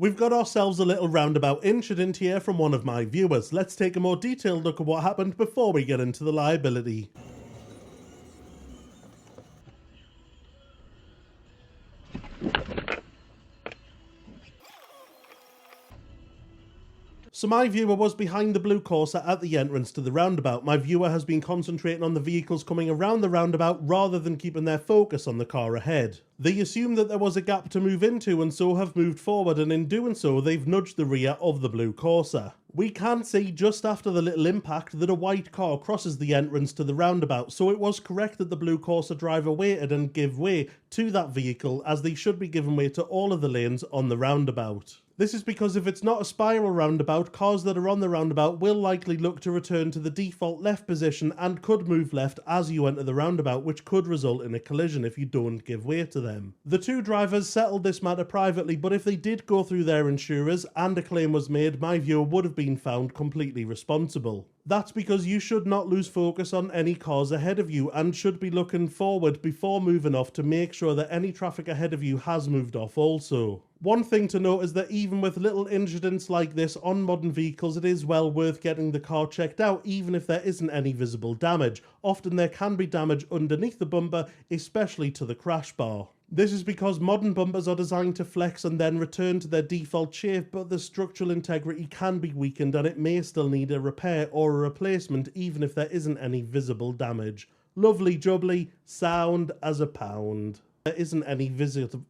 We've got ourselves a little roundabout incident here from one of my viewers. Let's take a more detailed look at what happened before we get into the liability. So my viewer was behind the blue Corsa at the entrance to the roundabout. My viewer has been concentrating on the vehicles coming around the roundabout rather than keeping their focus on the car ahead. They assumed that there was a gap to move into and so have moved forward, and in doing so they've nudged the rear of the blue Corsa. We can see just after the little impact that a white car crosses the entrance to the roundabout, so it was correct that the blue Corsa driver waited and gave way to that vehicle, as they should be giving way to all of the lanes on the roundabout. This is because if it's not a spiral roundabout, cars that are on the roundabout will likely look to return to the default left position and could move left as you enter the roundabout, which could result in a collision if you don't give way to them. The two drivers settled this matter privately, but if they did go through their insurers and a claim was made, my viewer would have been found completely responsible. That's because you should not lose focus on any cars ahead of you and should be looking forward before moving off to make sure that any traffic ahead of you has moved off also. One thing to note is that even with little incidents like this on modern vehicles, it is well worth getting the car checked out even if there isn't any visible damage. Often there can be damage underneath the bumper, especially to the crash bar. This is because modern bumpers are designed to flex and then return to their default shape, but the structural integrity can be weakened and it may still need a repair or a replacement even if there isn't any visible damage. Lovely jubbly, sound as a pound. There isn't any visible...